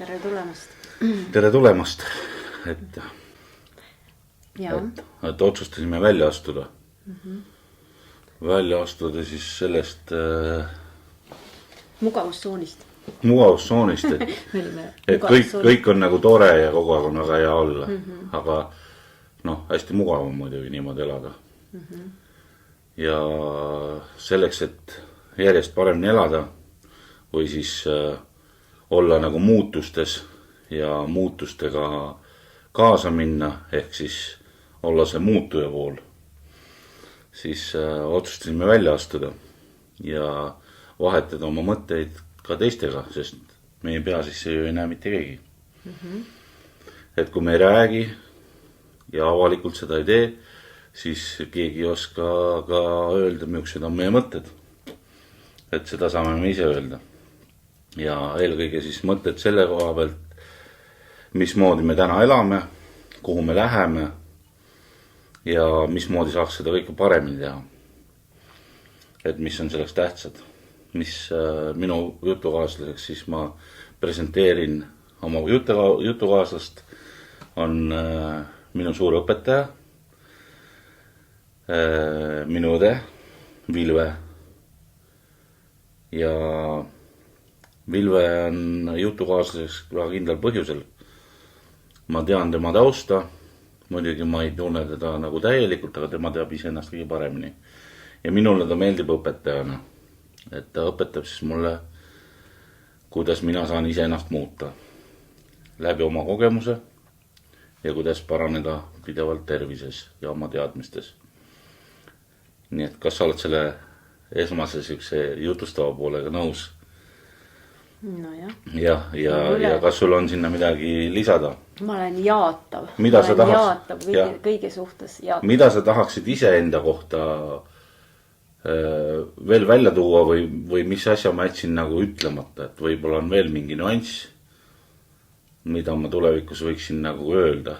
Tere tulemast. Tere tulemast, et otsustasime välja astuda. Välja astuda siis sellest mugavustsoonist. Et kõik on nagu tore ja kogu aeg on väga hea olla. Aga hästi mugav on muidugi niimoodi elada. Ja selleks, et järjest paremini elada või siis olla nagu muutustes ja muutustega kaasa minna, ehk siis olla see muutuja pool, siis otsustasime välja astuda ja vahetada oma mõtteid ka teistega, sest meie pea sisse ju ei näe mitte keegi. Et kui me ei räägi ja avalikult seda ei tee, siis keegi ei oska ka öelda, millised on meie mõtted. Et seda saame me ise öelda. Ja eelkõige siis mõtted selle koha pealt, mismoodi me täna elame, kuhu me läheme ja mismoodi saaks seda kõike paremini teha. Et mis on selleks tähtsad. Mis minu jutukaaslaseks siis ma presenteerin oma jutukaaslast, on minu suur õpetaja, minu õde, Vilve. Ja Vilve on jutukaaslaseks väga kindlal põhjusel. Ma tean tema tausta, muidugi ma ei tunne teda nagu täielikult, aga tema teab ise ennast kõige paremini. Ja minule ta meeldib õpetajana, et ta õpetab siis mulle, kuidas mina saan ise ennast muuta läbi oma kogemuse ja kuidas paraneda pidevalt tervises ja oma teadmistes. Nii et kas sa oled selle esmase jutustava poolega nõus? No ja kas sul on sinna midagi lisada? Ma olen jaatav. Kõige suhtes jaatav. Mida sa tahaksid ise enda kohta veel välja tuua või mis asja ma jätsin nagu ütlemata, et võib-olla on veel mingi nüanss, mida ma tulevikus võiksin nagu öelda?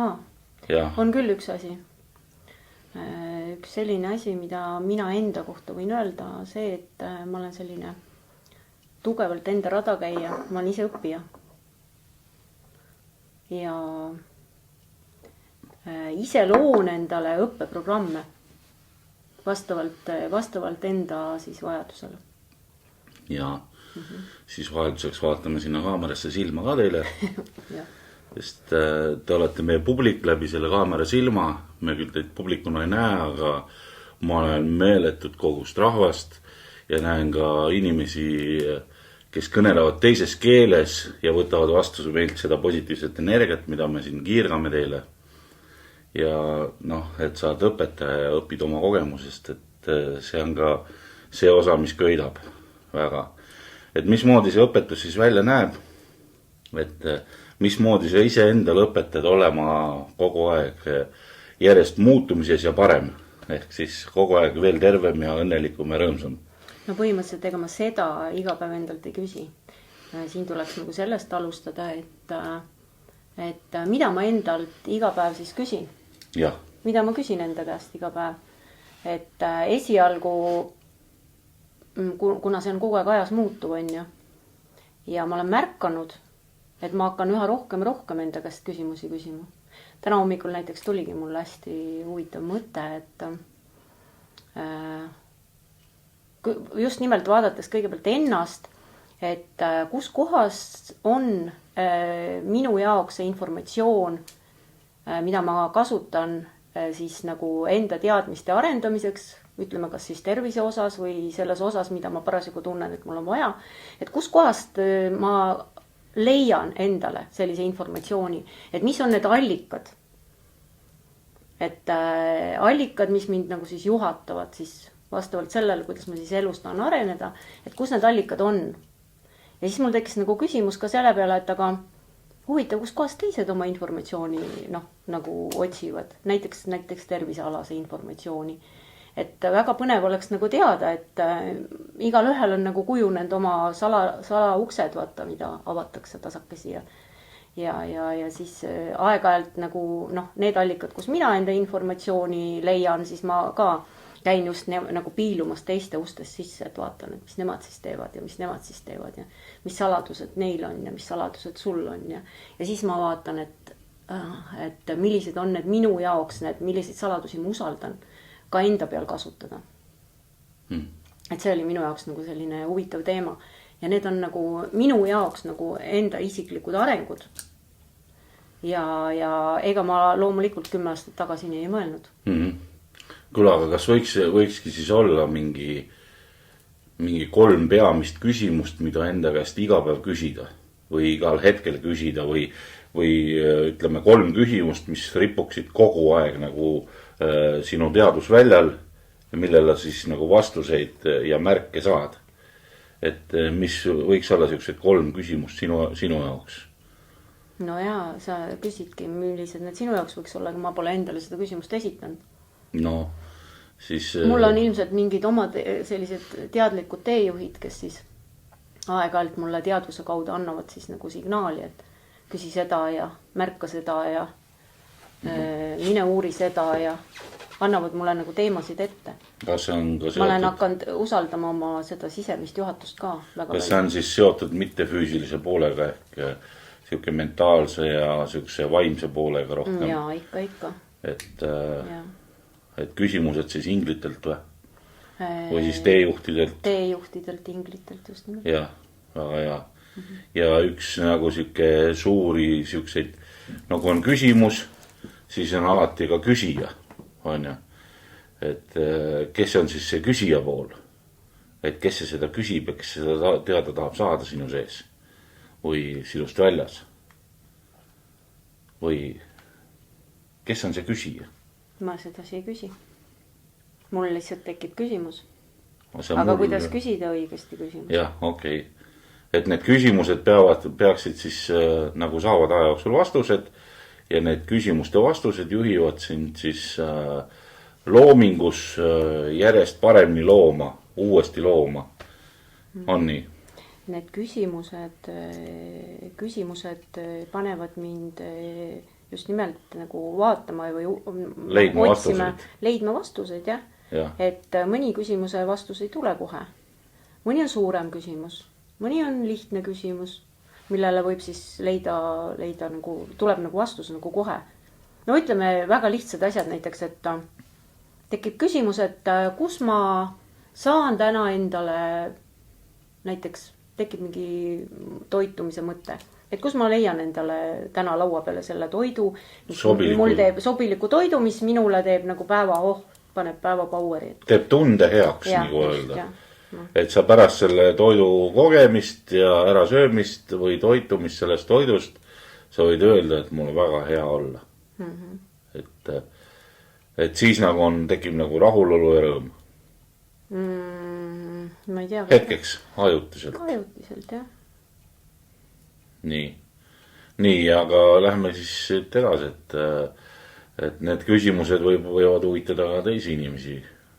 On küll üks asi. Üks selline asi, mida mina enda kohta võin öelda, see, et ma olen selline tugevalt enda rada käia, ma olen ise õppija. Ja ise loon endale õppeprogramme vastavalt enda siis vajadusele. Ja siis vahelduseks vaatame sinna kaamerasse silma ka teile. Sest te olete meie publik läbi selle kaamera silma. Me küll teid publikuna ei näe, aga ma olen meeletut kogust rahvast ja näen ka inimesi, kes kõnelevad teises keeles ja võtavad vastu meilt seda positiivset energiat, mida me siin kiirgame teile. Ja et saad õpetaja ja õpid oma kogemusest, et see on ka see osa, mis köidab väga. Et mismoodi see õpetus siis välja näeb, et mismoodi sa ise endale õpetad olema kogu aeg järjest muutumises ja parem, ehk siis kogu aeg veel tervem ja õnnelikum ja rõõmsam. No põhimõtteliselt ega ma seda iga päev endalt ei küsi. Siin tuleks nagu sellest alustada, et mida ma endalt iga päev siis küsin. Ja. Mida ma küsin enda käest iga päev. Et esialgu, kuna see on kogu aeg ajas muutuv, on ju, ja ma olen märkanud, et ma hakkan üha rohkem enda käest küsimusi küsima. Täna hommikul näiteks tuligi mulle hästi huvitav mõte, et just nimelt vaadates kõigepealt ennast, et kus kohas on minu jaoks see informatsioon, mida ma kasutan siis nagu enda teadmiste arendamiseks, ütleme kas siis tervise osas või selles osas, mida ma parasjagu tunnen, et mul on vaja, et kus kohast ma leian endale sellise informatsiooni, et mis on need allikad. Et allikad, mis mind nagu siis juhatavad siis vastavalt sellele, kuidas ma siis elus tahan areneda, et kus need allikad on. Ja siis mul tekkis nagu küsimus ka selle peale, et aga huvitav, kus kohast teised oma informatsiooni nagu otsivad, näiteks tervisealase informatsiooni. Et väga põnev oleks nagu teada, et igal ühel on nagu kujunenud oma salauksed, vaata, mida avatakse tasakesi ja siis aeg-ajalt nagu need allikad, kus mina enda informatsiooni leian, siis ma ka käin just nagu piilumas teiste ustest sisse, et vaatan, et mis nemad siis teevad ja mis nemad siis teevad ja mis saladused neil on ja mis saladused sul on ja siis ma vaatan, et millised on need minu jaoks, milliseid saladusi ma usaldan ka enda peal kasutada. Et see oli minu jaoks nagu selline huvitav teema ja need on nagu minu jaoks nagu enda isiklikud arengud. Ja ega ma loomulikult 10 aastat tagasi nii ei mõelnud. Küll, aga kas võikski siis olla mingi 3 peamist küsimust, mida enda käest iga päev küsida või igal hetkel küsida või ütleme 3 küsimust, mis ripuksid kogu aeg nagu sinu teadusväljal ja millele siis nagu vastuseid ja märke saad. Et mis võiks olla sellised 3 küsimust sinu jaoks? No jaa, sa küsidki, millised need sinu jaoks võiks olla, aga ma pole endale seda küsimust esitanud. No, siis... Mul on ilmselt mingid omad sellised teadlikud teejuhid, kes siis aeg-ajalt mulle teadvuse kaudu annavad siis nagu signaali, et küsi seda ja märka seda ja mine uuri seda ja annavad mulle nagu teemasid ette. Kas see on ka seotud... Ma olen hakanud usaldama oma seda sisemist juhatust ka. Kas see on siis seotud mittefüüsilise poolega ehk siuke mentaalse ja siukse vaimse poolega rohkem? Jaa, ikka. Et küsimused siis inglitelt või? Või siis teejuhtidelt? Teejuhtidelt, inglitelt just nimelt. Jah, väga hea. Ja üks nagu siuke suuri siukseid, nagu on küsimus, siis on alati ka küsija, on ju. Et kes on siis see küsija pool? Et kes see seda küsib ja kes seda teada tahab saada sinu sees? Või sinust väljas? Või kes on see küsija? Ma seda ei küsi. Mul lihtsalt tekib küsimus. Aga kuidas küsida õigesti küsimus? Jah, okei. Et need küsimused peaksid siis nagu saavad aja jooksul vastused ja need küsimuste vastused juhivad sind siis loomingus järjest paremini looma, uuesti looma. On nii? Need küsimused panevad mind just nimelt nagu vaatama või leidma vastuseid, jah. Ja. Et mõni küsimuse vastus ei tule kohe. Mõni on suurem küsimus, mõni on lihtne küsimus, millele võib siis leida nagu, tuleb nagu vastus nagu kohe. No ütleme väga lihtsad asjad näiteks, et tekib küsimus, et kus ma saan täna endale näiteks tekib mingi toitumise mõte. Et kus ma leian endale täna laua peale selle toidu, mis mul teeb sobiliku toidu, mis minule teeb nagu paneb päeva poweri. Teeb tunde heaks, nagu öelda. Et sa pärast selle toidu kogemist ja ärasöömist või toitumist sellest toidust, sa võid öelda, et mul on väga hea olla. Et siis nagu tekib nagu rahulolu ja rõõm. Ma ei tea. Hetkeks, ajutiselt. Ajutiselt, jah. Nii, aga lähme siis edasi, et need küsimused võivad huvitada ka teisi inimesi.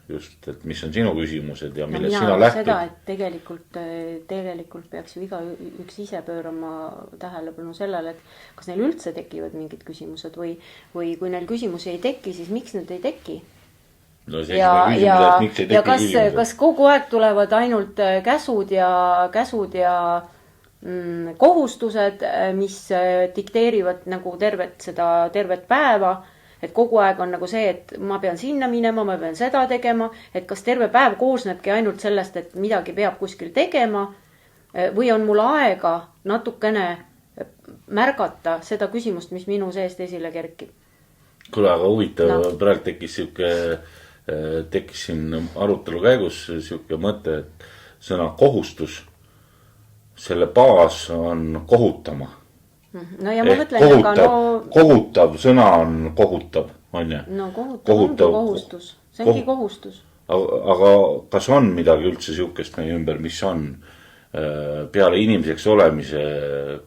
Just, et mis on sinu küsimused ja millest sina lähtud. Seda, et tegelikult peaks ju iga üks ise pöörama tähelepanu sellele, et kas neil üldse tekivad mingid küsimused või kui neil küsimusi ei teki, siis miks need ei teki? No, ja kas kogu aeg tulevad ainult käsud ja kohustused, mis dikteerivad nagu tervet päeva, et kogu aeg on nagu see, et ma pean sinna minema, ma pean seda tegema, et kas terve päev koosnebki ainult sellest, et midagi peab kuskil tegema või on mul aega natukene märgata seda küsimust, mis minu seest esile kerkib. Kuule, aga huvitav, praegu tekkis siin arutelu käigus siuke mõte, et sõna kohustus, selle baas on kohutama. No ja ma mõtlen, kohutav sõna on kohutav, on ju? No kohutav ongi kohustus, see ongi kohustus. Aga kas on midagi üldse siukest meie ümber, mis on peale inimeseks olemise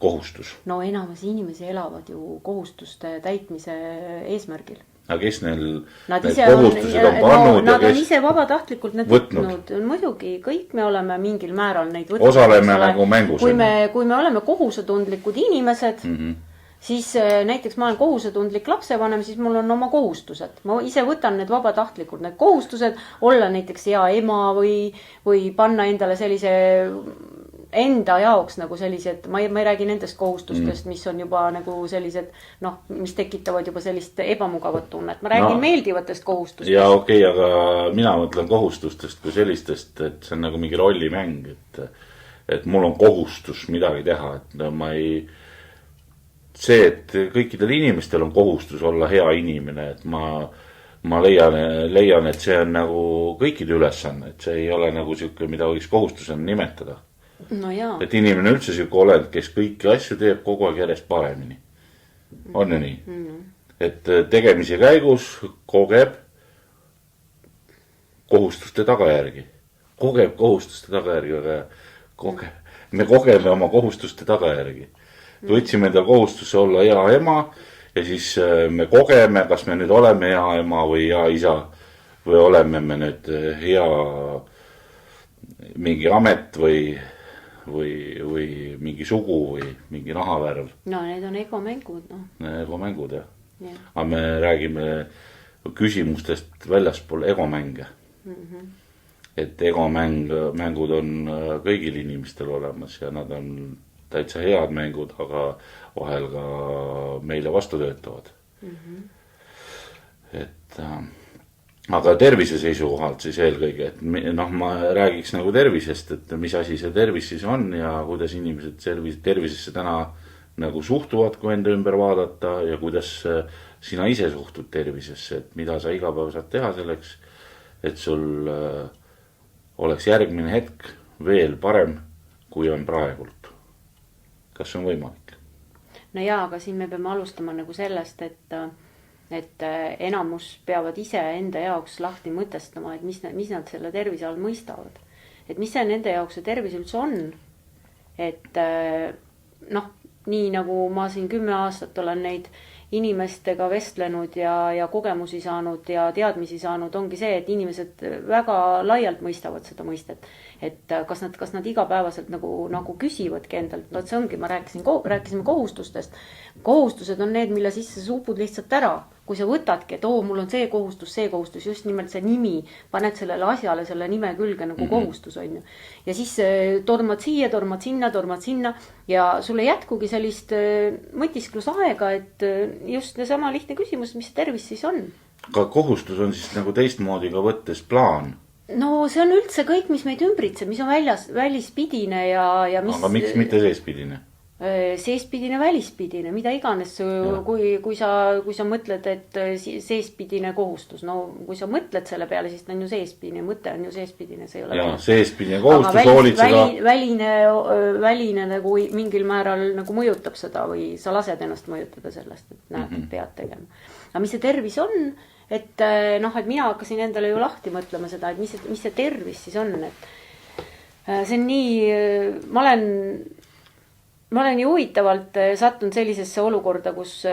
kohustus? No enamus inimesi elavad ju kohustuste täitmise eesmärgil. Aga kes neil kohustused on pannud? Nad on ise vabatahtlikult need võtnud. Muidugi, kõik me oleme mingil määral neid võtnud. Osaleme nagu mängus. Kui me oleme kohusetundlikud inimesed, siis näiteks ma olen kohusetundlik lapsevanem, siis mul on oma kohustused. Ma ise võtan need vabatahtlikult, need kohustused, olla näiteks hea ema või panna endale sellise enda jaoks nagu sellised, ma ei räägi nendest kohustustest, mis on juba nagu sellised, noh, mis tekitavad juba sellist ebamugavat tunnet. Ma räägin meeldivatest kohustustest. Ja okei, aga mina mõtlen kohustustest kui sellistest, et see on nagu mingi rollimäng, et mul on kohustus midagi teha, et ma ei... See, et kõikidel inimestel on kohustus olla hea inimene, et ma leian, et see on nagu kõikide ülesanne, et see ei ole nagu siuke, mida võiks kohustusena nimetada. No jaa. Et inimene üldse siuke olend, kes kõiki asju teeb kogu aeg järjest paremini. On ju nii? Et tegemise käigus kogeb kohustuste tagajärgi. Kogeb kohustuste tagajärgi, aga me kogeme oma kohustuste tagajärgi. Võtsime enda kohustuse olla hea ema ja siis me kogeme, kas me nüüd oleme hea ema või hea isa või oleme me nüüd hea mingi amet või mingi sugu või mingi nahavärv. No need on egomängud, noh. Egomängud, jah. Aga me räägime küsimustest väljaspool egomänge. Et egomängud on kõigil inimestel olemas ja nad on täitsa head mängud, aga vahel ka meile vastu töötavad. Et aga tervise seisukohalt siis eelkõige, et noh, ma räägiks nagu tervisest, et mis asi see tervis siis on ja kuidas inimesed tervisesse täna nagu suhtuvad, kui enda ümber vaadata ja kuidas sina ise suhtud tervisesse, et mida sa iga päev saad teha selleks, et sul oleks järgmine hetk veel parem, kui on praegult. Kas see on võimalik? No jaa, aga siin me peame alustama nagu sellest, et enamus peavad ise enda jaoks lahti mõtestama, et mis nad selle tervise all mõistavad. Et mis see nende jaoks see tervis üldse on. Et noh, nii nagu ma siin 10 aastat olen neid inimestega vestlenud ja kogemusi saanud ja teadmisi saanud, ongi see, et inimesed väga laialt mõistavad seda mõistet. Et kas nad igapäevaselt nagu küsivadki endalt, see ongi, rääkisime kohustustest. Kohustused on need, mille sisse sa upud lihtsalt ära. Kui sa võtadki, et mul on see kohustus, just nimelt see nimi, paned sellele asjale selle nime külge nagu kohustus on ju. Ja siis tormad siia, tormad sinna ja sulle jätkugi sellist mõtisklusaega, et just sama lihtne küsimus, mis see tervis siis on. Ka kohustus on siis nagu teistmoodi ka võttes plaan. No see on üldse kõik, mis meid ümbritseb, mis on välispidine ja mis... Aga miks mitte seespidine? Seespidine, välispidine, mida iganes, kui sa mõtled, et seespidine kohustus. No kui sa mõtled selle peale, siis ta on ju seespidine, mõte on ju seespidine, see ei ole. Ja, seespidine kohustus hoolitseda. Väline nagu mingil määral nagu mõjutab seda või sa lased ennast mõjutada sellest, et näed, et pead tegema. Aga mis see tervis on? Et mina hakkasin endale ju lahti mõtlema seda, et mis see tervis siis on. Et see on nii, ma olen ju huvitavalt sattunud sellisesse olukorda, kus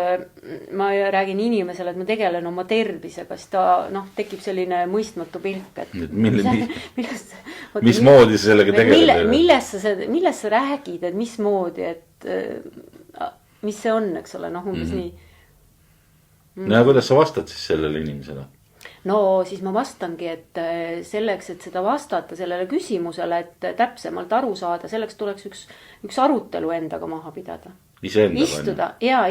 ma räägin inimesele, et ma tegelen oma tervisega, siis ta tekib selline mõistmatu pilk. Mismoodi sa sellega tegeled? Millest sa räägid, et mismoodi, et mis see on, eks ole, umbes nii. No ja kuidas sa vastad siis sellele inimesele? No siis ma vastangi, et selleks, et seda vastata sellele küsimusele, et täpsemalt aru saada, selleks tuleks üks arutelu endaga maha pidada. Istuda ja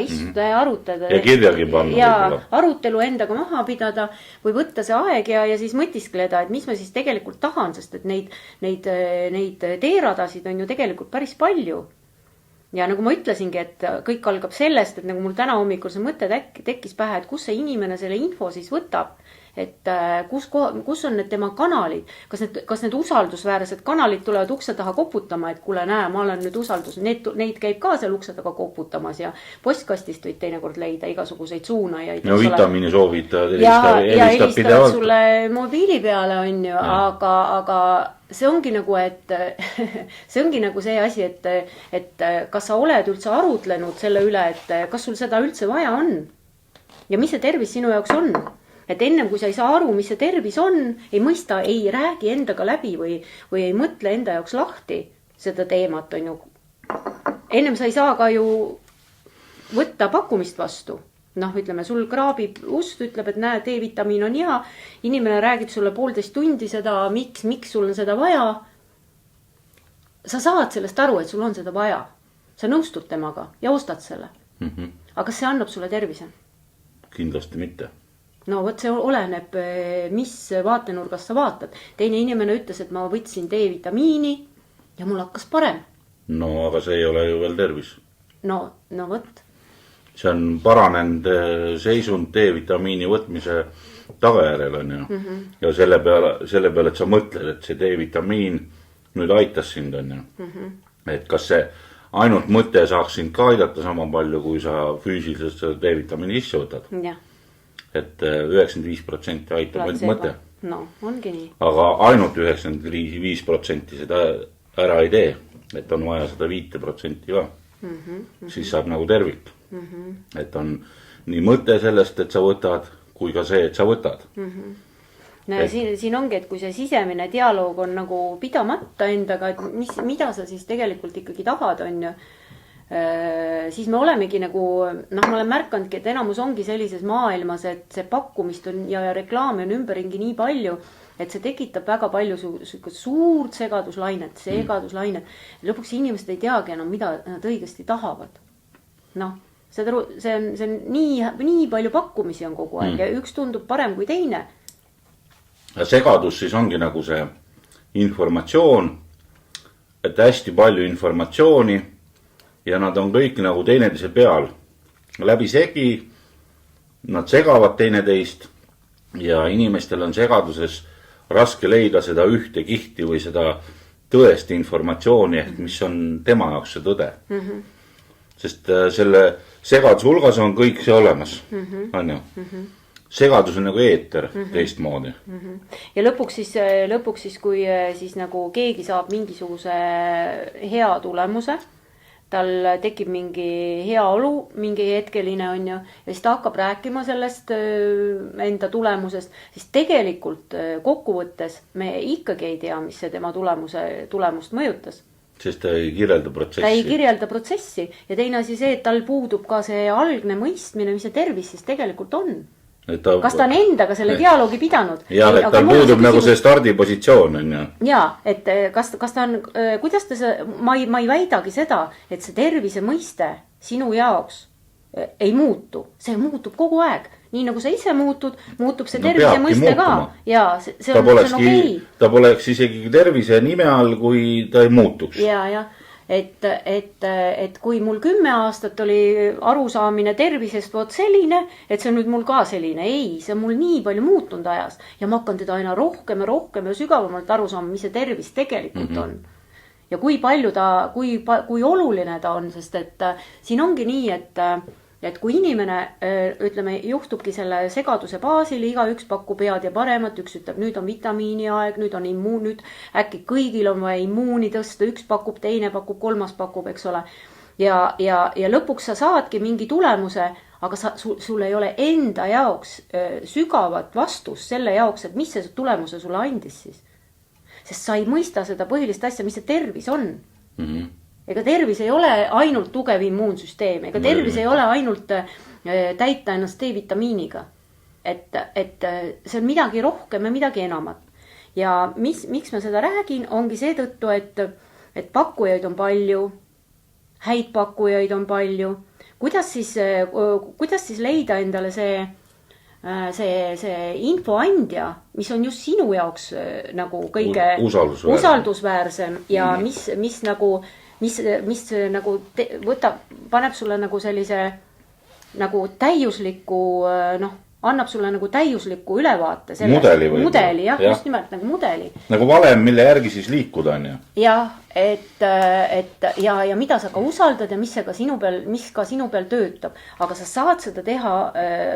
arutada. Ja kirjagi panna. Ja arutelu endaga maha pidada või võtta see aeg ja siis mõtiskleda, et mis ma siis tegelikult tahan, sest et neid teeradasid on ju tegelikult päris palju. Ja nagu ma ütlesingi, et kõik algab sellest, et nagu mul täna hommikul see mõte tekkis pähe, et kus see inimene selle info siis võtab, et kus on need tema kanalid, kas need usaldusväärsed kanalid tulevad ukse taha koputama, et kuule näe, ma olen nüüd usaldus, neid käib ka seal ukse taga koputamas ja postkastist võid teinekord leida igasuguseid suunajaid. Ja vitamiini soovitad, helistavad sulle mobiili peale on ju, aga see ongi nagu, see ongi nagu see asi, et kas sa oled üldse arutlenud selle üle, et kas sul seda üldse vaja on ja mis see tervis sinu jaoks on. Et ennem kui sa ei saa aru, mis see tervis on, ei mõista, ei räägi endaga läbi või ei mõtle enda jaoks lahti seda teemat on ju. Ennem sa ei saa ka ju võtta pakkumist vastu. Noh, ütleme, sul kraabib ust, ütleb, et näe, D-vitamiin on hea. Inimene räägib sulle 1,5 tundi seda, miks sul on seda vaja. Sa saad sellest aru, et sul on seda vaja. Sa nõustud temaga ja ostad selle. Aga kas see annab sulle tervise? Kindlasti mitte. No võt see oleneb, mis vaatenurgast sa vaatad. Teine inimene ütles, et ma võtsin D-vitamiini ja mul hakkas parem. No aga see ei ole ju veel tervis. No võt. See on paranenud seisund D-vitamiini võtmise tagajärjel on ju. Ja selle peale, et sa mõtled, et see D-vitamiin nüüd aitas sind on ju. Et kas see ainult mõte saaks sind ka aidata sama palju, kui sa füüsiliselt seda D-vitamiini sisse võtad. Ja. Et 95% aitab ainult mõte. No, ongi nii. Aga ainult 95% seda ära ei tee. Et on vaja seda 5% ka. Siis saab nagu tervik. Et on nii mõte sellest, et sa võtad, kui ka see, et sa võtad. No, siin ongi, et kui see sisemine dialoog on nagu pidamata endaga, et mida sa siis tegelikult ikkagi tahad on ju, siis me olemegi nagu, noh, ma olen märkandki, et enamus ongi sellises maailmas, et see pakkumist on ja reklaami on ümberringi nii palju, et see tekitab väga palju suurt segaduslainet. Lõpuks inimesed ei teagi enam, mida nad õigesti tahavad. Noh, see on nii palju pakkumisi on kogu aeg ja üks tundub parem kui teine. Segadus siis ongi nagu see informatsioon, et hästi palju informatsiooni ja nad on kõik nagu teineteise peal. Läbi segi, nad segavad teineteist ja inimestel on segaduses raske leida seda ühte kihti või seda tõesti informatsiooni, ehk mis on tema jaoks see tõde. Sest selle segaduse hulgas on kõik see olemas. On ju? Segadus on nagu eeter teistmoodi. Ja lõpuks siis, kui siis nagu keegi saab mingisuguse hea tulemuse, tal tekib mingi hea olu, mingi hetkeline on ju, ja siis ta hakkab rääkima sellest enda tulemusest, siis tegelikult kokkuvõttes me ikkagi ei tea, mis see tema tulemust mõjutas. Sest ta ei kirjelda protsessi. Ta ei kirjelda protsessi ja teine asi see, et tal puudub ka see algne mõistmine, mis see tervis siis tegelikult on. Kas ta on endaga selle dialoogi pidanud? Ja, et tal puudub nagu see stardipositsioon on ju. Ja, et kas ta on, kuidas ta see, ma ei väidagi seda, et see tervise mõiste sinu jaoks ei muutu. See muutub kogu aeg. Nii nagu sa ise muutub see tervise mõiste ka. Ja, see on okei. Ta poleks isegi tervise nime all, kui ta ei muutuks. Ja. Et kui mul 10 aastat oli arusaamine tervisest võt selline, et see on nüüd mul ka selline. Ei, see on mul nii palju muutunud ajas. Ja ma hakkan teda aina rohkem ja sügavamalt aru saama, mis see tervis tegelikult on. Ja kui palju kui oluline ta on, sest et siin ongi nii, et kui inimene, ütleme, juhtubki selle segaduse baasil, iga üks pakub head ja paremat, üks ütleb, nüüd on vitamiini aeg, nüüd on immuun, nüüd äkki kõigil on vaja immuuni tõsta, üks pakub, teine pakub, kolmas pakub, eks ole. Ja lõpuks sa saadki mingi tulemuse, aga sul ei ole enda jaoks sügavat vastust selle jaoks, et mis see tulemuse sulle andis siis. Sest sa ei mõista seda põhilist asja, mis see tervis on. Ega tervis ei ole ainult tugev immuunsüsteem, ega tervis ei ole ainult täita ennast D-vitamiiniga. Et see on midagi rohkem ja midagi enamat. Ja miks ma seda räägin, ongi see tõttu, et pakkujaid on palju, häid pakkujaid on palju. Kuidas siis leida endale see infoandja, mis on just sinu jaoks nagu kõige usaldusväärsem ja mis nagu paneb sulle nagu sellise nagu täiusliku, annab sulle nagu täiusliku ülevaate. Mudeli, jah, just nimelt nagu mudeli. Nagu valem, mille järgi siis liikuda on, jah? Jah, ja mida sa ka usaldad ja mis ka sinu peal töötab. Aga sa saad seda teha,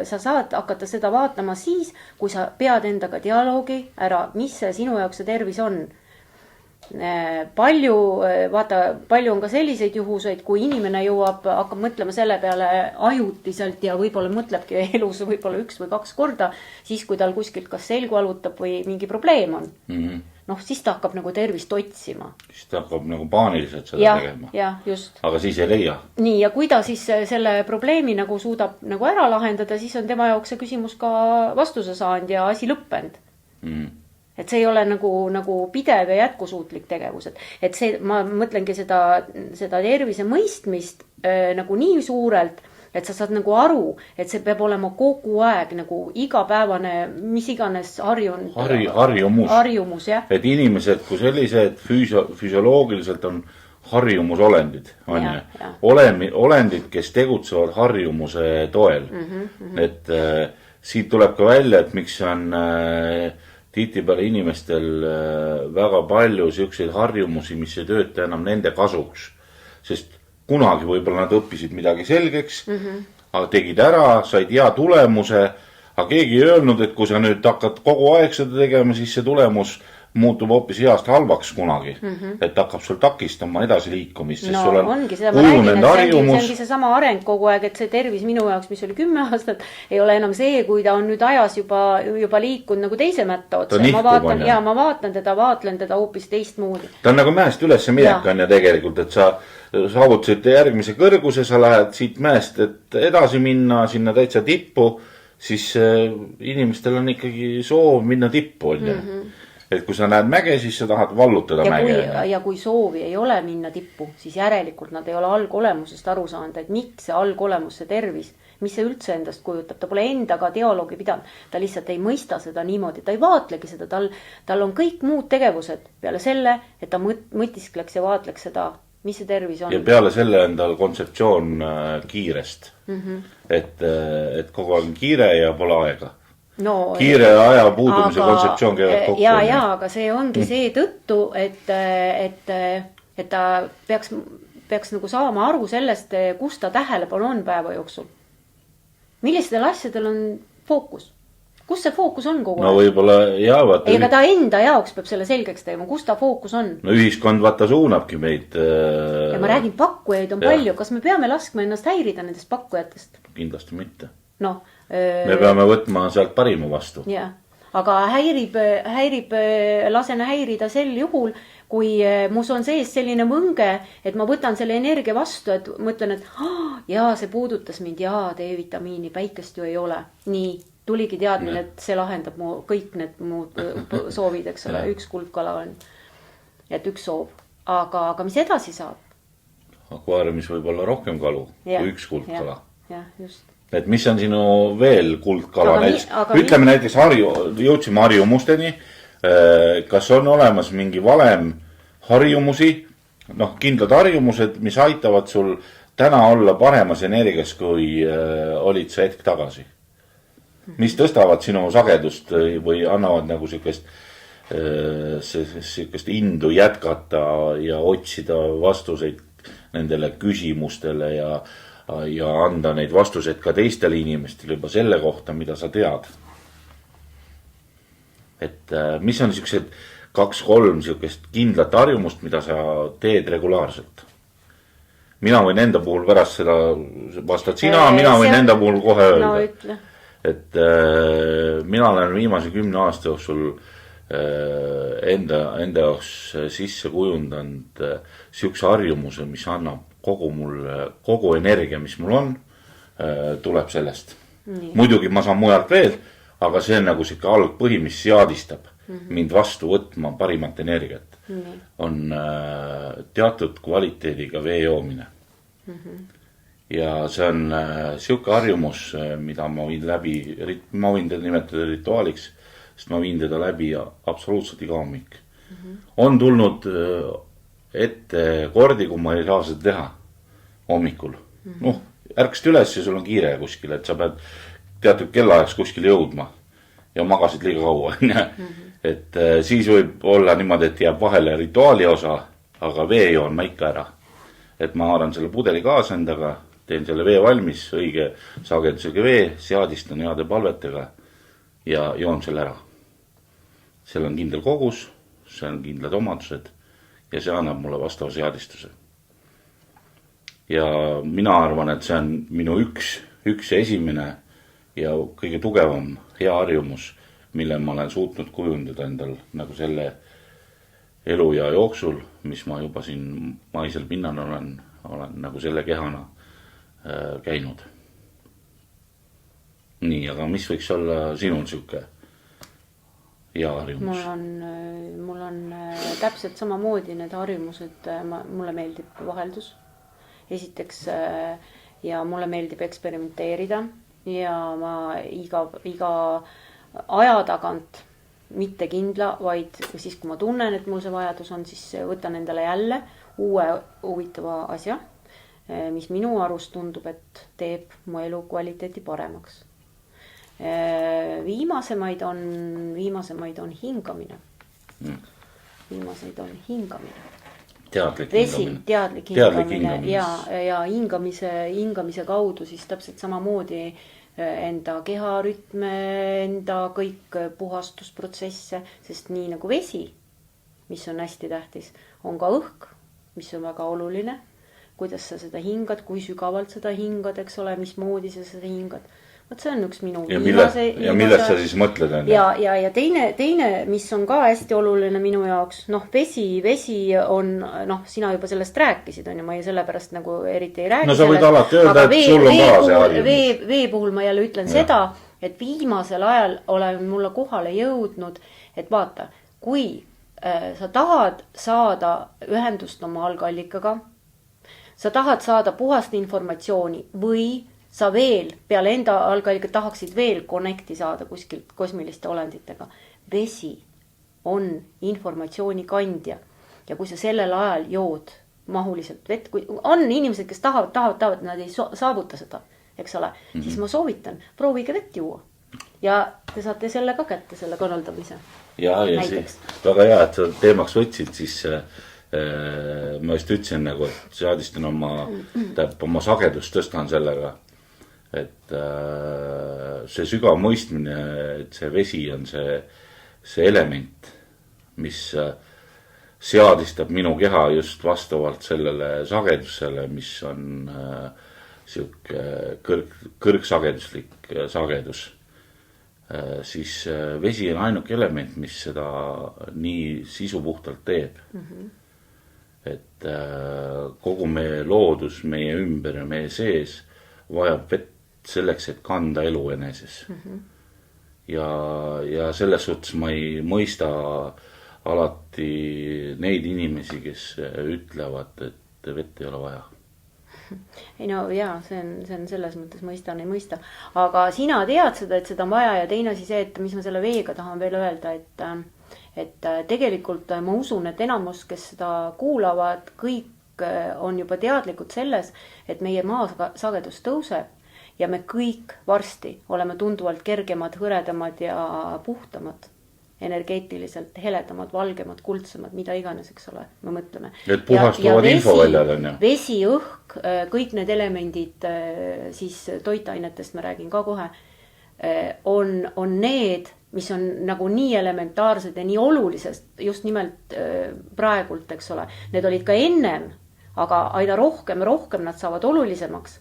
sa saad hakata seda vaatama siis, kui sa pead endaga dialoogi ära, mis see sinu jaoks see tervis on. Palju on ka selliseid juhuseid, kui inimene hakkab mõtlema selle peale ajutiselt ja võib-olla mõtlebki elus võib-olla 1 või 2 korda, siis kui tal kuskilt kas selgu alutab või mingi probleem on. noh, siis ta hakkab nagu tervist otsima. Siis ta hakkab nagu paaniliselt seda tegema. Ja, just. Aga siis ei leia. Nii, ja kui ta siis selle probleemi nagu suudab nagu ära lahendada, siis on tema jaoks see küsimus ka vastuse saanud ja asi lõppenud. Et see ei ole nagu pidev ja jätkusuutlik tegevus. Et see, ma mõtlengi seda tervise mõistmist nagu nii suurelt, et sa saad nagu aru, et see peab olema kogu aeg nagu igapäevane, mis iganes harjumus, jah. Et inimesed kui sellised füsioloogiliselt on harjumusolendid, on ju. Olendid, kes tegutsevad harjumuse toel. Et siit tuleb ka välja, et miks on tihtipeale inimestel väga palju selliseid harjumusi, mis ei tööta enam nende kasuks. Sest kunagi võib-olla nad õppisid midagi selgeks, aga tegid ära, said hea tulemuse, aga keegi ei öelnud, et kui sa nüüd hakkad kogu aeg seda tegema, siis see tulemus muutub hoopis heast halvaks kunagi. Et hakkab sul takistama edasi liikumist. No ongi seda, ma räägin, et see ongi see sama areng kogu aeg, et see tervis minu jaoks, mis oli 10 aastat, ei ole enam see, kui ta on nüüd ajas juba liikunud nagu teise mätta otsa. Ma vaatlen teda hoopis teistmoodi. Ta on nagu mäest üles minek on ja tegelikult, et sa saavutasid järgmise kõrguse, sa lähed siit mäest, et edasi minna sinna täitsa tippu, siis inimestel on ikkagi soov minna tippu, on ju. Et kui sa näed mäge, siis sa tahad vallutada mäge. Ja kui soovi ei ole minna tippu, siis järelikult nad ei ole algolemusest aru saanud, et miks see algolemus, see tervis, mis see üldse endast kujutab. Ta pole endaga dialoogi pidanud. Ta lihtsalt ei mõista seda niimoodi. Ta ei vaatlegi seda. Tal on kõik muud tegevused peale selle, et ta mõtiskleks ja vaatleks seda, mis see tervis on. Ja peale selle on tal kontseptsioon kiirest. Et kogu aeg on kiire ja pole aega. No, kiire aja puudumise kontseptsioon käivad kokku. Aga see ongi see tõttu, et ta peaks nagu saama aru sellest, kus ta tähelepanu on päeva jooksul. Millistel asjadel on fookus? Kus see fookus on kogu aeg? No võib-olla jaavad. Ega ta enda jaoks peab selle selgeks tegema, kus ta fookus on. No ühiskond vaata suunabki meid. Ja ma räägin, pakkujaid on palju. Kas me peame laskma ennast häirida nendest pakkujatest? Kindlasti mitte. No, me peame võtma sealt parima vastu. Ja, aga lasen häirida sel juhul, kui mus on sees selline mõnge, et ma võtan selle energia vastu, et mõtlen, et see puudutas mind, D-vitamiini, päikest ju ei ole. Nii, tuligi teadmine, et see lahendab mu kõik need muud soovid, eks ole, üks kuldkala on. Et üks soov. Aga mis edasi saab? Akvaariumis võib olla rohkem kalu kui üks kuldkala. Ja, just. Et mis on sinu veel kuldkala näiteks? Ütleme näiteks jõudsime harjumusteni. Kas on olemas mingi valem harjumusi, kindlad harjumused, mis aitavad sul täna olla paremas energias, kui olid sa hetk tagasi? Mis tõstavad sinu sagedust või annavad nagu sükest indu jätkata ja otsida vastuseid nendele küsimustele ja anda neid vastuseid ka teistele inimestele juba selle kohta, mida sa tead. Et mis on siuksed 2-3 siukest kindlat harjumust, mida sa teed regulaarselt? Mina võin enda puhul pärast seda vastad sina, mina võin enda puhul kohe öelda. Et mina olen viimase 10 aasta jooksul enda jaoks sisse kujundanud siukse harjumuse, mis annab kogu energia, mis mul on, tuleb sellest. Muidugi ma saan mujalt veel, aga see on nagu siuke algpõhi, mis seadistab mind vastu võtma parimat energiat. On teatud kvaliteediga vee joomine. Ja see on siuke harjumus, mida ma võin teda nimetada rituaaliks, sest ma võin teda läbi absoluutselt iga hommik. On tulnud ette kordi, kui ma ei saa seda teha hommikul. Ärkasid üles ja sul on kiire kuskil, et sa pead teatud kellaajaks kuskil jõudma ja magasid liiga kaua. Et siis võib olla niimoodi, et jääb vahele rituaali osa, aga vee joon ma ikka ära. Et ma haaran selle pudeli kaasa endaga, teen selle vee valmis, õige sagedusega vee, seadistan heade palvetega ja joon selle ära. Seal on kindel kogus, see on kindlad omadused ja see annab mulle vastava seadistuse. Ja mina arvan, et see on minu üks esimene ja kõige tugevam hea harjumus, mille ma olen suutnud kujundada endal nagu selle eluja jooksul, mis ma juba siin maisel pinnal olen nagu selle kehana käinud. Nii, aga mis võiks olla sinul siuke hea harjumus? Mul on täpselt samamoodi need harjumused, mulle meeldib vaheldus. Esiteks ja mulle meeldib eksperimenteerida ja ma iga aja tagant mitte kindla, vaid siis kui ma tunnen, et mul see vajadus on, siis võtan endale jälle uue huvitava asja, mis minu arust tundub, et teeb mu elu kvaliteeti paremaks. Viimasemaid on hingamine. Viimaseid on hingamine. Teadlik hingamine ja hingamise kaudu siis täpselt samamoodi enda keharütme, enda kõik puhastusprotsesse, sest nii nagu vesi, mis on hästi tähtis, on ka õhk, mis on väga oluline, kuidas sa seda hingad, kui sügavalt seda hingad, eks ole, mismoodi sa seda hingad. Võt see on üks minu millest sa siis mõtled? Ja teine, mis on ka hästi oluline minu jaoks, vesi on, sina juba sellest rääkisid, on ju, ma sellepärast nagu eriti ei räägi. No sa võid alati öelda, et sul on ka see harjumus. Vee puhul ma jälle ütlen seda, et viimasel ajal olen mulle kohale jõudnud, et vaata, kui sa tahad saada ühendust oma algallikaga, sa tahad saada puhast informatsiooni või sa veel peale enda algallika tahaksid veel connecti saada kuskilt kosmiliste olenditega. Vesi on informatsiooni kandja ja kui sa sellel ajal jood mahuliselt vett, kui on inimesed, kes tahavad, nad ei saavuta seda, eks ole, siis ma soovitan, proovige vett juua ja te saate selle ka kätte, selle korraldamise. Ja väga hea, et sa teemaks võtsid, siis ma just ütlesin nagu, et seadistan oma sagedust tõstan sellega. Et see sügav mõistmine, et see vesi on see element, mis seadistab minu keha just vastavalt sellele sagedusele, mis on siuke kõrgsageduslik sagedus. Siis vesi on ainuke element, mis seda nii sisupuhtalt teeb. Et kogu meie loodus, meie ümber ja meie sees vajab vett selleks, et kanda elu eneses. Ja selles suhtes ma ei mõista alati neid inimesi, kes ütlevad, et vett ei ole vaja. Ei no jaa, see on selles mõttes mõistan, ei mõista. Aga sina tead seda, et seda on vaja ja teine asi see, et mis ma selle veega tahan veel öelda, et tegelikult ma usun, et enamus, kes seda kuulavad, kõik on juba teadlikud selles, et meie maasagedus tõuseb ja me kõik varsti oleme tunduvalt kergemad, hõredamad ja puhtamad, energeetiliselt heledamad, valgemad, kuldsemad, mida iganes, eks ole, me mõtleme. Et puhastuvad infoväljad on ju. Vesi, õhk, kõik need elemendid, siis toitainetest ma räägin ka kohe, on need, mis on nagu nii elementaarsed ja nii olulised just nimelt praegult, eks ole. Need olid ka ennem, aga aina rohkem nad saavad olulisemaks.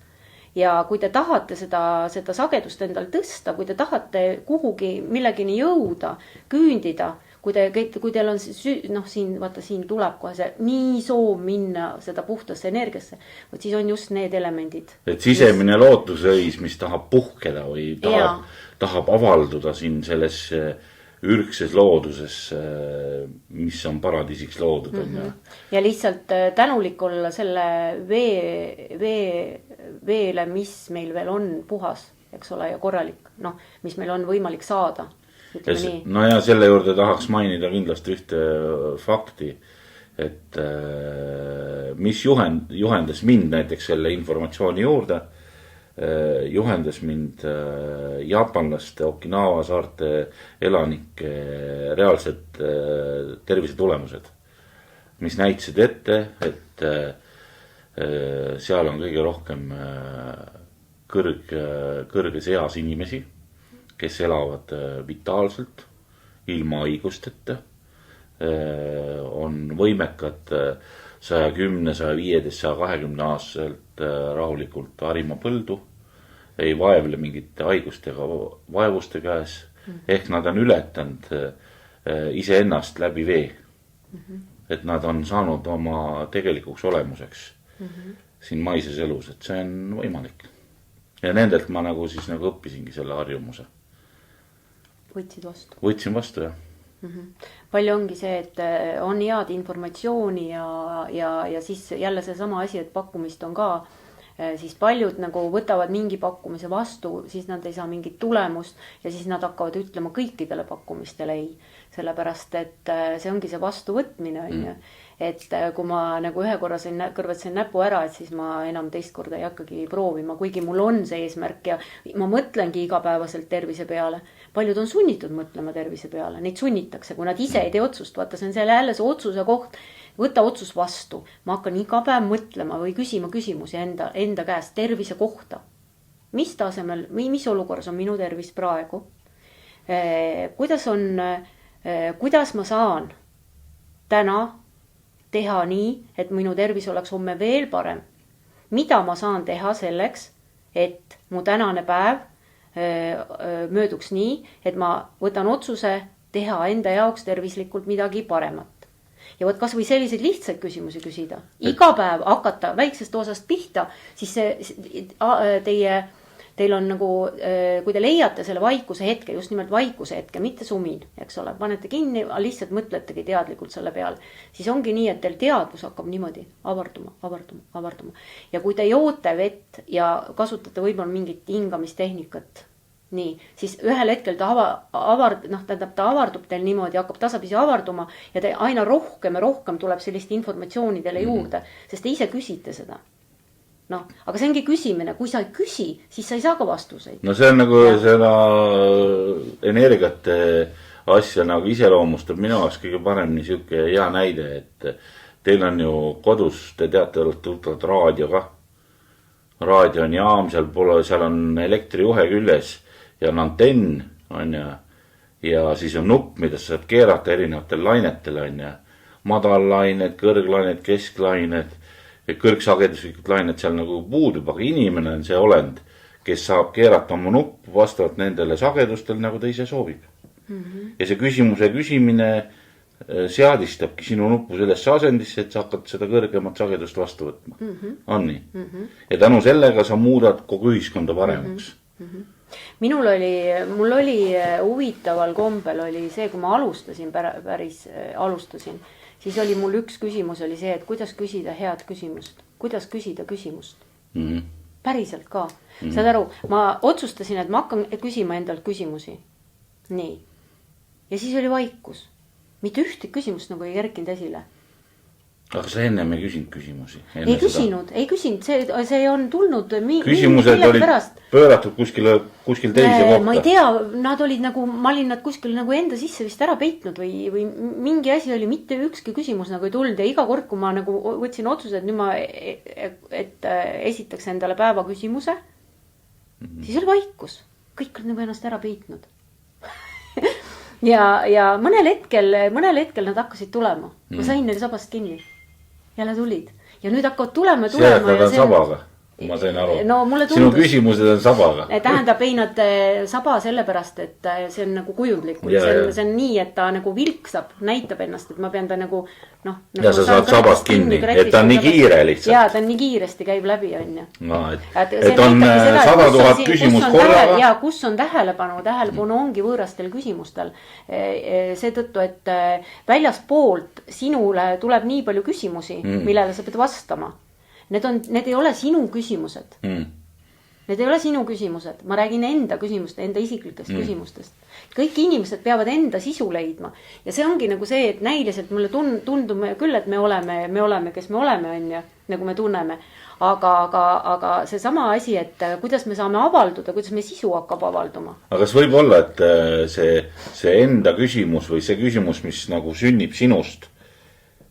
Ja kui te tahate seda sagedust endal tõsta, kui te tahate kuhugi millegini jõuda, küündida, kui teil on siin tuleb kohe see nii soov minna seda puhtasse energiasse, siis on just need elemendid. Et sisemine lootusõis, mis tahab puhkeda või tahab avalduda siin selles ürgses looduses, mis on paradiisiks loodud. Ja lihtsalt tänulik olla selle veele, mis meil veel on puhas, eks ole, ja korralik, mis meil on võimalik saada. No ja selle juurde tahaks mainida kindlasti ühte fakti, et mis juhendas mind näiteks selle informatsiooni juurde, juhendas mind jaapanlaste Okinawa saarte elanike reaalsed tervise tulemused, mis näitasid ette, et seal on kõige rohkem kõrges eas inimesi, kes elavad vitaalselt, ilma haigusteta, on võimekad 110, 115, 120 aastaselt rahulikult harima põldu, ei vaevle mingite haigustega, vaevuste käes, ehk nad on ületanud iseennast läbi vee. et nad on saanud oma tegelikuks olemuseks siin maises elus, et see on võimalik. Ja nendelt ma nagu siis nagu õppisingi selle harjumuse. Võtsid vastu? Võtsin vastu, jah. Palju ongi see, et on head informatsiooni ja siis jälle see sama asi, et pakkumist on ka, siis paljud nagu võtavad mingi pakkumise vastu, siis nad ei saa mingit tulemust ja siis nad hakkavad ütlema kõikidele pakkumistele ei. Sellepärast, et see ongi see vastuvõtmine, on ju. Et kui ma nagu ühe korra kõrvetasin näpu ära, et siis ma enam teist korda ei hakkagi proovima, kuigi mul on see eesmärk ja ma mõtlengi igapäevaselt tervise peale. Paljud on sunnitud mõtlema tervise peale, neid sunnitakse, kui nad ise ei tee otsust, vaata see on selle jälle see otsuse koht, võta otsus vastu. Ma hakkan iga päev mõtlema või küsima küsimusi enda käest tervise kohta. Mis tasemel, mis olukorras on minu tervis praegu? Kuidas ma saan täna teha nii, et minu tervis oleks homme veel parem? Mida ma saan teha selleks, et mu tänane päev mööduks nii, et ma võtan otsuse teha enda jaoks tervislikult midagi paremat. Ja võt kas või selliseid lihtsaid küsimusi küsida. Iga päev hakata väiksest osast pihta, siis teil on nagu, kui te leiate selle vaikuse hetke, just nimelt vaikuse hetke, mitte sumin, eks ole, panete kinni, lihtsalt mõtletegi teadlikult selle peale, siis ongi nii, et teil teadvus hakkab niimoodi avarduma. Ja kui te joote vett ja kasutate võib-olla mingit hingamistehnikat, nii, siis ühel hetkel ta avardub teil niimoodi, hakkab tasapisi avarduma ja te aina rohkem ja rohkem tuleb sellist informatsiooni teile juurde, sest te ise küsite seda. No, aga see ongi küsimine, kui sa ei küsi, siis sa ei saa ka vastuseid. No see on nagu seda energiate asja nagu iseloomustab minu jaoks kõige paremini siuke hea näide, et teil on ju kodus, te teate, olete tuttavad raadio ka. Raadio on jaam, seal on elektrijuhe küljes ja on antenn, on ja siis on nupp, mida sa saad keerata erinevatel lainetel, on madallained, kõrglained, kesklained ja kõrgsageduslikud lained seal nagu puudub, aga inimene on see olend, kes saab keerata oma nuppu vastavalt nendele sagedustel, nagu ta ise soovib. Ja see küsimuse küsimine seadistabki sinu nuppu sellesse asendisse, et sa hakkad seda kõrgemat sagedust vastu võtma. On nii? Ja tänu sellega sa muudad kogu ühiskonda paremaks. Mul oli huvitaval kombel oli see, kui ma alustasin, siis oli mul üks küsimus oli see, et kuidas küsida head küsimust. Kuidas küsida küsimust. Päriselt ka. Saad aru, ma otsustasin, et ma hakkan küsima endalt küsimusi. Nii. Ja siis oli vaikus. Mitte ühte küsimust nagu ei kerkinud esile. Aga sa ennem ei küsinud küsimusi? Ei küsinud. See on tulnud küsimused olid pööratud kuskil teise kohta. Ma ei tea, nad olid nagu, ma olin nad kuskil nagu enda sisse vist ära peitnud või mingi asi oli, mitte ükski küsimus nagu ei tulnud ja iga kord, kui ma nagu võtsin otsuse, et nüüd ma esitaks endale päeva küsimuse, siis oli vaikus. Kõik olid nagu ennast ära peitnud. ja mõnel hetkel nad hakkasid tulema. Ma sain neil sabast kinni. Jälle tulid. Ja nüüd hakkavad tulema. See on sabaga, ma sain aru. No, sinu küsimused on sabaga. Tähendab, ei nad saba sellepärast, et see on nagu kujundlikult. See on nii, et ta nagu vilksab, näitab ennast, et ma pean ta nagu ja sa saad sabast kinni, et ta on nii kiire lihtsalt. Ja ta on nii kiiresti käib läbi, on ju. Et on 100 000 küsimus korraga. Ja kus on tähelepanu? Tähelepanu ongi võõrastel küsimustel. Seetõttu, et väljaspoolt sinule tuleb nii palju küsimusi, millele sa pead vastama. Need ei ole sinu küsimused. Need ei ole sinu küsimused. Ma räägin enda küsimust, enda isiklikest küsimustest. Kõik inimesed peavad enda sisu leidma. Ja see ongi nagu see, et näiliselt mulle tundub küll, et me oleme, kes me oleme, on ja, nagu me tunneme. Aga see sama asi, et kuidas me saame avalduda, kuidas me sisu hakkab avalduma. Aga kas võib olla, et see enda küsimus või see küsimus, mis nagu sünnib sinust,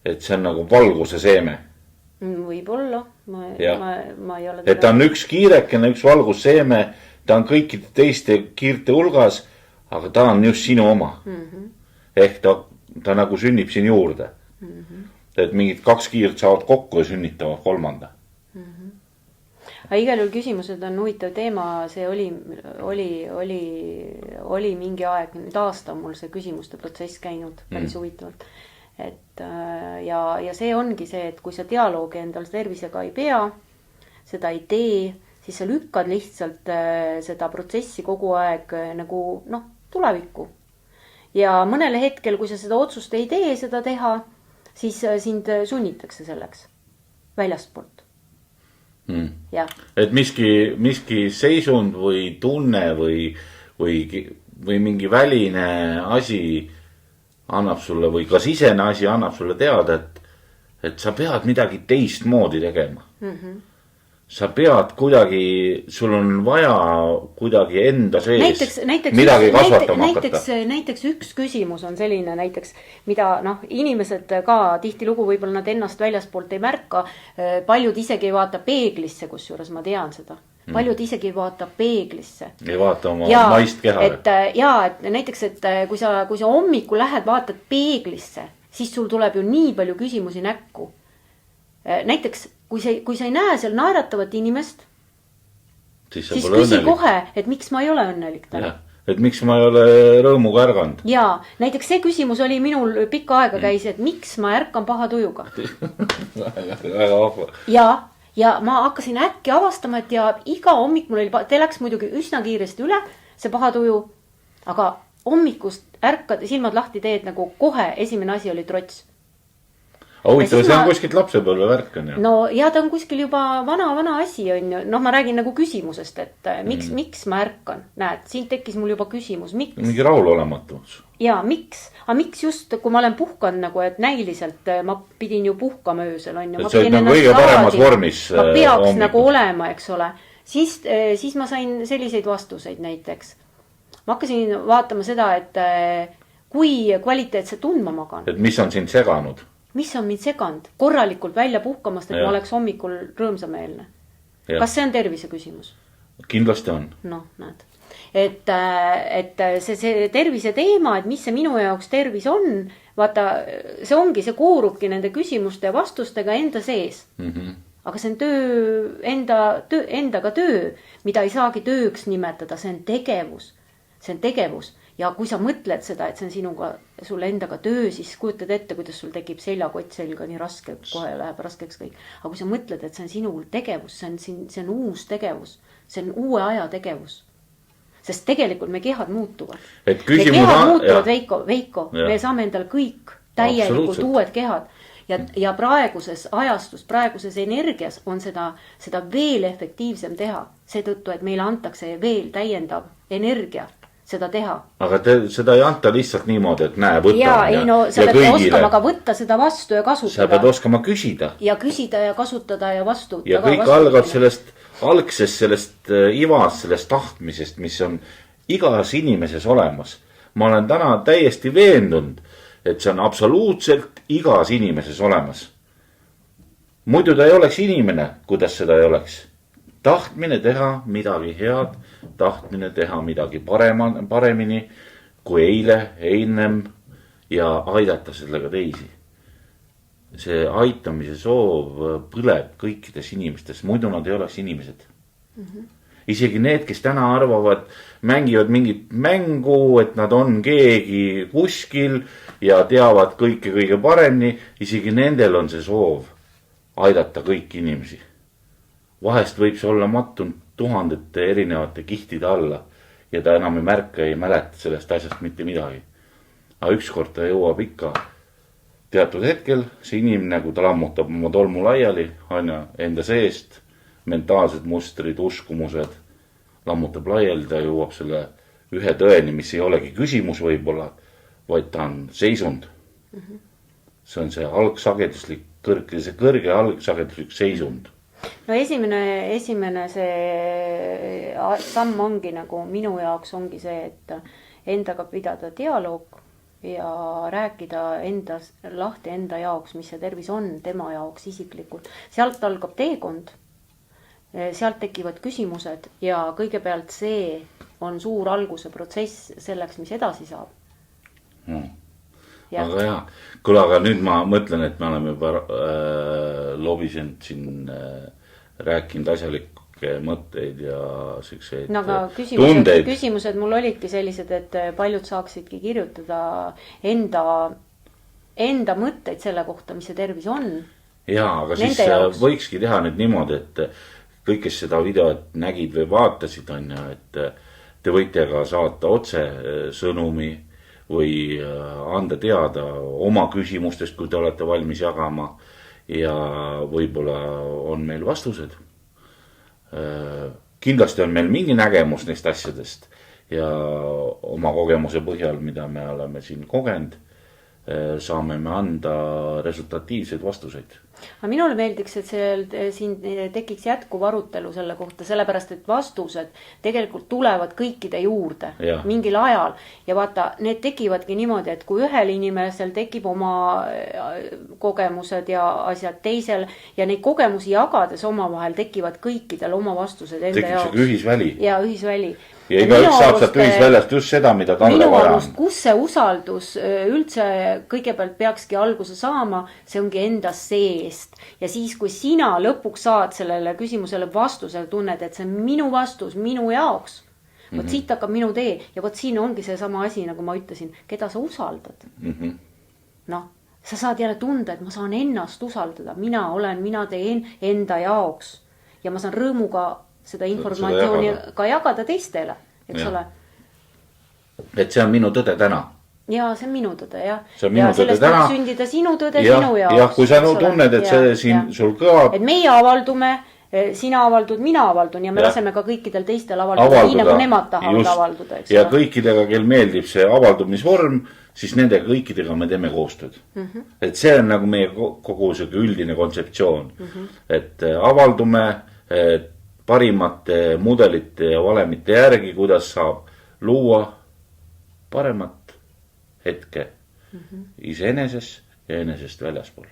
et see on nagu valguse seeme? Võib-olla, ma ei ole et ta on üks kiirekene, üks valgusseeme, ta on kõikide teiste kiirte hulgas, aga ta on just sinu oma. Ehk ta nagu sünnib siin juurde. Et mingid 2 kiirt saavad kokku ja sünnitavad 3. Aga igal juhul küsimused on huvitav teema, see oli mingi aeg, nüüd aasta mul see küsimuste protsess käinud päris huvitavalt. et ja see ongi see, et kui sa dialoogi endal tervisega ei pea, seda ei tee, siis sa lükkad lihtsalt seda protsessi kogu aeg nagu tulevikku. Ja mõnel hetkel, kui sa seda otsust ei tee, seda teha, siis sind sunnitakse selleks väljastpoolt. Et miski seisund või tunne või mingi väline asi annab sulle või ka sisene asi annab sulle teada, et sa pead midagi teistmoodi tegema. Sa pead kuidagi, sul on vaja kuidagi enda sees midagi kasvatama hakata. Näiteks üks küsimus on selline näiteks, mida inimesed ka tihtilugu võib-olla nad ennast väljaspoolt ei märka. Paljud isegi ei vaata peeglisse, kusjuures ma tean seda. Paljud isegi ei vaata peeglisse. Ei vaata oma maist keha. Et näiteks, et kui sa hommikul lähed, vaatad peeglisse, siis sul tuleb ju nii palju küsimusi näkku. Näiteks, kui sa ei näe seal naeratavat inimest, siis küsi kohe, et miks ma ei ole õnnelik täna. Et miks ma ei ole rõõmuga ärganud. Ja näiteks see küsimus oli minul pikka aega käis, et miks ma ärkan paha tujuga. Väga vahva. Ja ma hakkasin äkki avastama, et iga hommik mul oli, te läks muidugi üsna kiiresti üle, see paha tuju, aga hommikust ärkad, silmad lahti teed nagu kohe, esimene asi oli trots. Huvitav, see on kuskilt lapsepõlve värk on ju. No ja ta on kuskil juba vana asi on ju. Ma räägin nagu küsimusest, et miks ma ärkan. Näed, siin tekkis mul juba küsimus, miks? Mingi rahulolematus. Ja miks? Aga miks just, kui ma olen puhkanud nagu, et näiliselt ma pidin ju puhkama öösel on ju. Et see on kõige paremas vormis. Ma peaks nagu olema, eks ole. Siis ma sain selliseid vastuseid näiteks. Ma hakkasin vaatama seda, et kui kvaliteetse tundma magan. Et mis on sind seganud? Mis on mind seganud? Korralikult välja puhkamast, et ma oleks hommikul rõõmsameelne. Kas see on tervise küsimus? Kindlasti on. No, näed. Et see tervise teema, et mis see minu jaoks tervis on, vaata, see ongi, see koorubki nende küsimuste ja vastustega enda sees. Aga see on endaga töö, mida ei saagi tööks nimetada, see on tegevus. See on tegevus. Ja kui sa mõtled seda, et see on sinuga, sulle endaga töö, siis kujutad ette, kuidas sul tekib seljakott selga nii raske, kohe läheb raskeks kõik. Aga kui sa mõtled, et see on sinu tegevus, see on uus tegevus, see on uue aja tegevus. Sest tegelikult me kehad muutuvad. Me kehad muutuvad, Veiko, me saame endal kõik täielikult uued kehad. Ja praeguses ajastus, praeguses energias on seda veel efektiivsem teha. Seetõttu, et meile antakse veel täiendav energia seda teha. Aga seda ei anta lihtsalt niimoodi, et näe, võtta. Sa pead oskama ka võtta seda vastu ja kasutada. Sa pead oskama küsida. Ja küsida ja kasutada ja vastu. Ja kõik algab sellest ivast, sellest tahtmisest, mis on igas inimeses olemas. Ma olen täna täiesti veendunud, et see on absoluutselt igas inimeses olemas. Muidu ta ei oleks inimene, kuidas seda ei oleks. Tahtmine teha midagi head, tahtmine teha midagi paremini kui eilnem ja aidata sellega teisi. See aitamise soov põleb kõikides inimestes, muidu nad ei oleks inimesed. Isegi need, kes täna arvavad, mängivad mingit mängu, et nad on keegi kuskil ja teavad kõige paremini, isegi nendel on see soov aidata kõiki inimesi. Vahest võib see olla mattunud tuhandete erinevate kihtide alla ja ta enam ei märka, ei mäleta sellest asjast mitte midagi. Aga ükskord ta jõuab ikka teatud hetkel, see inimene, kui ta lammutab oma tolmu laiali, enda seest, mentaalsed mustrid, uskumused, lammutab laiali, ta jõuab selle ühe tõeni, mis ei olegi küsimus võib-olla, vaid ta on seisund. See on see algsageduslik, kõrge algsageduslik seisund. No esimene see samm ongi nagu minu jaoks ongi see, et endaga pidada dialoog ja rääkida lahti enda jaoks, mis see tervis on tema jaoks isiklikult. Sealt algab teekond, sealt tekivad küsimused ja kõigepealt see on suur alguse protsess selleks, mis edasi saab. Aga jah, kuule, aga nüüd ma mõtlen, et me oleme juba lobisenud siin rääkinud asjalikke mõtteid ja selliseid tundeid. Küsimused mul olidki sellised, et paljud saaksidki kirjutada enda enda mõtteid selle kohta, mis see tervis on. Jaa, aga siis võikski teha nüüd niimoodi, et kõik, kes seda videot nägid või vaatasid, on ju, et te võite ka saata otse sõnumi või anda teada oma küsimustest, kui te olete valmis jagama ja võib-olla on meil vastused. Kindlasti on meil mingi nägemus neist asjadest ja oma kogemuse põhjal, mida me oleme siin kogenud, saame me anda resultatiivseid vastuseid. Aga minule meeldiks, et siin tekiks jätkuv arutelu selle kohta, sellepärast, et vastused tegelikult tulevad kõikide juurde mingil ajal. Ja vaata, need tekivadki niimoodi, et kui ühel inimesel tekib oma kogemused ja asjad teisel ja neid kogemusi jagades omavahel tekivad kõikidel oma vastused enda jaoks. Tekib ühisväli. Ja ühisväli. Ja igaüks saab sealt ühisväljast just seda, mida talle vaja on. Kus see usaldus üldse kõigepealt peakski alguse saama, see ongi enda seest. Ja siis, kui sina lõpuks saad sellele küsimusele vastusele tunned, et see on minu vastus, minu jaoks. Võt siit hakkab minu tee ja võt siin ongi see sama asi, nagu ma ütlesin, keda sa usaldad. Noh, sa saad jälle tunda, et ma saan ennast usaldada. Mina teen enda jaoks ja ma saan rõõmuga seda informatsiooni ka jagada teistele, eks ole. Et see on minu tõde täna. Ja see on minu tõde, jah. See on minu tõde täna. Sellest sündida sinu tõde sinu jaoks. Ja kui sa tunned, et see siin sul kõlab. Et meie avaldume, sina avaldud, mina avaldun ja me laseme ka kõikidel teistel avalduda. Nii nagu nemad tahavad avalduda, eks ole. Ja kõikidega, kel meeldib see avaldumisvorm, siis nendega kõikidega me teeme koostööd. Et see on nagu meie kogu see üldine kontseptsioon. Et avaldume parimate mudelite ja valemite järgi, kuidas saab luua paremat hetke iseeneses ja enesest väljaspool.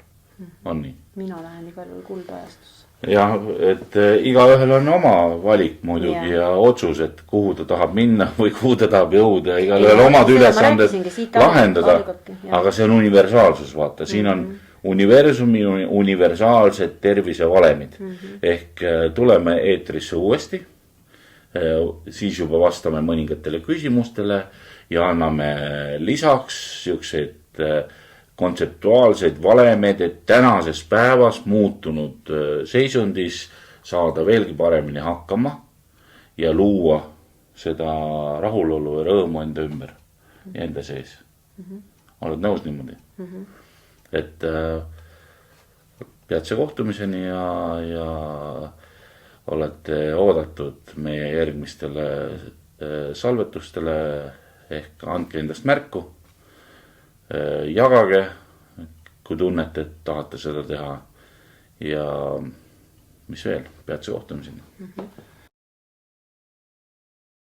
On nii? Mina lähen igal juhul kuldajastusse. Ja, et igaühel on oma valik muidugi ja otsus, et kuhu ta tahab minna või kuhu ta tahab jõuda. Igaühel omad ülesanded lahendada, aga see on universaalsus, vaata. Siin on universumi universaalsed tervisevalemid. Ehk tuleme eetrisse uuesti, siis juba vastame mõningatele küsimustele ja anname lisaks siukseid kontseptuaalseid valemed, et tänases päevas muutunud seisundis saada veelgi paremini hakkama ja luua seda rahulolu ja rõõmu enda ümber ja enda sees. Oled nõus niimoodi? Et peatse kohtumiseni ja olete oodatud meie järgmistele salvetustele ehk andke endast märku. Jagage, kui tunnete, et tahate seda teha ja mis veel, peatse kohtumiseni.